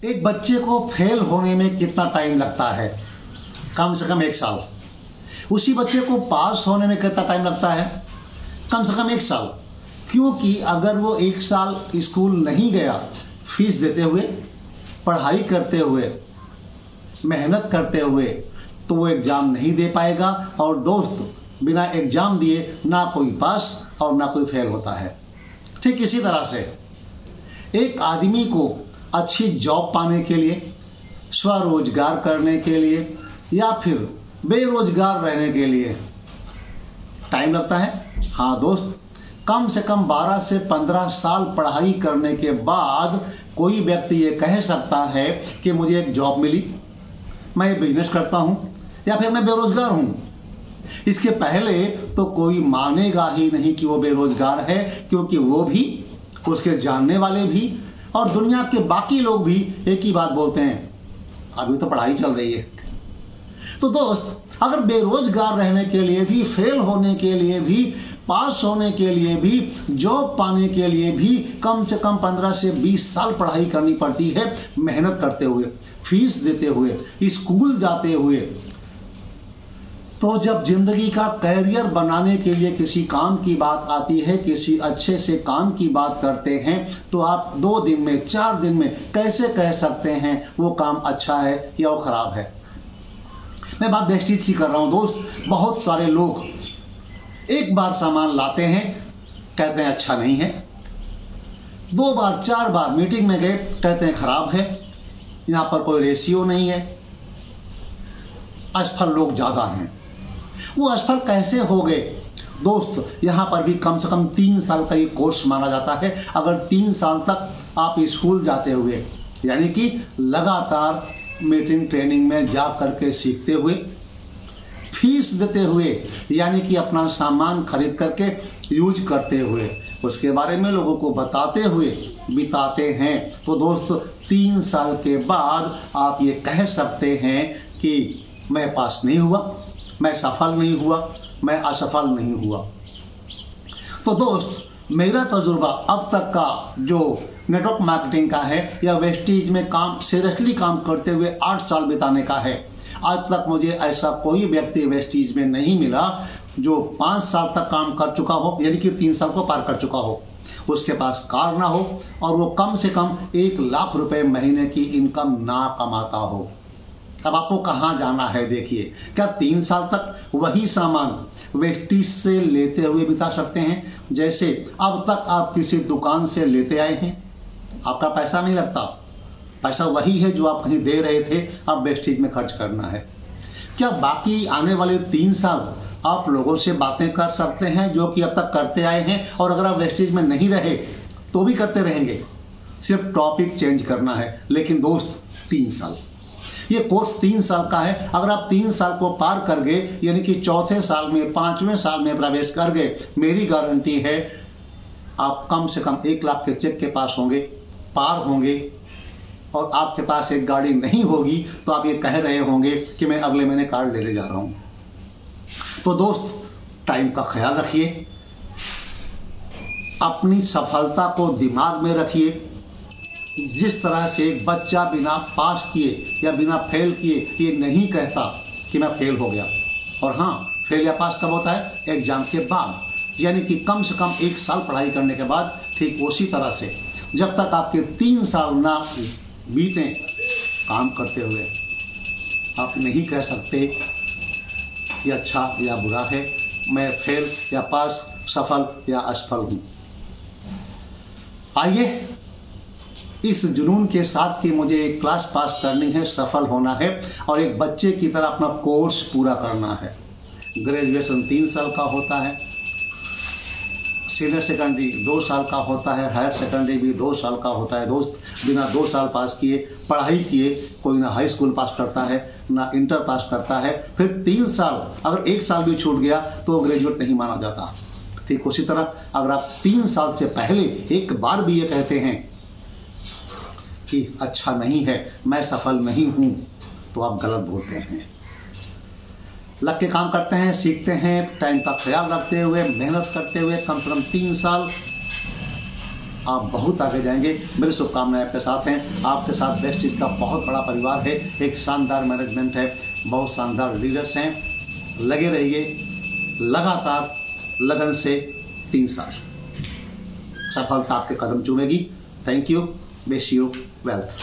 एक बच्चे को फेल होने में कितना टाइम लगता है? कम से कम 1 साल। उसी बच्चे को पास होने में कितना टाइम लगता है? कम से कम 1 साल। क्योंकि अगर वो 1 साल स्कूल नहीं गया, फीस देते हुए, पढ़ाई करते हुए, मेहनत करते हुए, तो वो एग्ज़ाम नहीं दे पाएगा। और दोस्त, बिना एग्ज़ाम दिए ना कोई पास और ना कोई फेल होता है। ठीक इसी तरह से एक आदमी को अच्छी जॉब पाने के लिए, स्वरोजगार करने के लिए या फिर बेरोजगार रहने के लिए टाइम लगता है। हाँ दोस्त, कम से कम 12 से 15 साल पढ़ाई करने के बाद कोई व्यक्ति ये कह सकता है कि मुझे एक जॉब मिली, मैं ये बिजनेस करता हूँ या फिर मैं बेरोजगार हूँ। इसके पहले तो कोई मानेगा ही नहीं कि वो बेरोजगार है, क्योंकि वो भी, उसके जानने वाले भी और दुनिया के बाकी लोग भी एक ही बात बोलते हैं, अभी तो पढ़ाई चल रही है। तो दोस्त, अगर बेरोजगार रहने के लिए भी, फेल होने के लिए भी, पास होने के लिए भी, जॉब पाने के लिए भी कम से कम 15 से 20 साल पढ़ाई करनी पड़ती है, मेहनत करते हुए, फीस देते हुए, स्कूल जाते हुए, तो जब जिंदगी का कैरियर बनाने के लिए किसी काम की बात आती है, किसी अच्छे से काम की बात करते हैं, तो आप 2 दिन में, 4 दिन में कैसे कह सकते हैं वो काम अच्छा है या वो खराब है? मैं बात वेस्टीज की कर रहा हूं दोस्त। बहुत सारे लोग एक बार सामान लाते हैं, कहते हैं अच्छा नहीं है, 2 बार 4 बार मीटिंग में गए, कहते हैं खराब है, यहाँ पर कोई रेशियो नहीं है, असफल लोग ज़्यादा हैं। वो असफल कैसे हो गए? दोस्त, यहाँ पर भी कम से कम 3 साल का ये कोर्स माना जाता है। अगर 3 साल तक आप स्कूल जाते हुए, यानी कि लगातार मीटिंग ट्रेनिंग में जा करके सीखते हुए, फीस देते हुए, यानी कि अपना सामान खरीद करके यूज करते हुए, उसके बारे में लोगों को बताते हुए बिताते हैं, तो दोस्त 3 साल के बाद आप ये कह सकते हैं कि मैं पास नहीं हुआ, मैं सफल नहीं हुआ, मैं असफल नहीं हुआ। तो दोस्त, मेरा तजुर्बा अब तक का जो नेटवर्क मार्केटिंग का है या वेस्टीज में काम, सीरियसली काम करते हुए 8 साल बिताने का है, आज तक मुझे ऐसा कोई व्यक्ति वेस्टीज में नहीं मिला जो 5 साल तक काम कर चुका हो, यानी कि 3 साल को पार कर चुका हो, उसके पास कार ना हो और वो कम से कम 1 लाख रुपए महीने की इनकम ना कमाता हो। अब आपको कहाँ जाना है? देखिए, क्या 3 साल तक वही सामान वेस्टीज से लेते हुए बिता सकते हैं जैसे अब तक आप किसी दुकान से लेते आए हैं? आपका पैसा नहीं लगता, पैसा वही है जो आप कहीं दे रहे थे, अब वेस्टीज में खर्च करना है। क्या बाकी आने वाले 3 साल आप लोगों से बातें कर सकते हैं जो कि अब तक करते आए हैं, और अगर आप वेस्टीज में नहीं रहे तो भी करते रहेंगे, सिर्फ टॉपिक चेंज करना है। लेकिन दोस्त, 3 साल, ये कोर्स 3 साल का है। अगर आप 3 साल को पार कर गए, यानी कि 4थे साल में, 5वें साल में प्रवेश कर गए, मेरी गारंटी है आप कम से कम 1 लाख के चेक के पास होंगे, पार होंगे, और आपके पास एक गाड़ी नहीं होगी तो आप ये कह रहे होंगे कि मैं अगले महीने कार लेने जा रहा हूं। तो दोस्त, टाइम का ख्याल रखिए, अपनी सफलता को दिमाग में रखिए। जिस तरह से एक बच्चा बिना पास किए या बिना फेल किए ये नहीं कहता कि मैं फेल हो गया, और हाँ, फेल या पास कब होता है? एग्जाम के बाद, यानी कि कम से कम 1 साल पढ़ाई करने के बाद। ठीक उसी तरह से जब तक आपके 3 साल ना बीते काम करते हुए, आप नहीं कह सकते कि अच्छा या बुरा है, मैं फेल या पास, सफल या असफल हूँ। आइए, इस जुनून के साथ कि मुझे एक क्लास पास करनी है, सफल होना है और एक बच्चे की तरह अपना कोर्स पूरा करना है। ग्रेजुएशन 3 साल का होता है, सीनियर सेकेंडरी 2 साल का होता है, हायर सेकेंडरी भी 2 साल का होता है। दोस्त, बिना 2 साल पास किए, पढ़ाई किए, कोई ना हाई स्कूल पास करता है ना इंटर पास करता है। फिर 3 साल, अगर 1 साल भी छूट गया तो ग्रेजुएट नहीं माना जाता। ठीक उसी तरह अगर आप 3 साल से पहले एक बार भी ये कहते हैं कि अच्छा नहीं है, मैं सफल नहीं हूं, तो आप गलत बोलते हैं। लग के काम करते हैं, सीखते हैं, टाइम का ख्याल रखते हुए, मेहनत करते हुए, कम से कम 3 साल आप बहुत आगे जाएंगे। मेरी शुभकामनाएं आपके साथ हैं। आपके साथ बेस्ट चीज़ का बहुत बड़ा परिवार है, एक शानदार मैनेजमेंट है, बहुत शानदार लीडर्स हैं। लगे रहिए लगातार लगन से 3 साल, सफलता आपके कदम चूमेगी। Thank you, wish you wealth.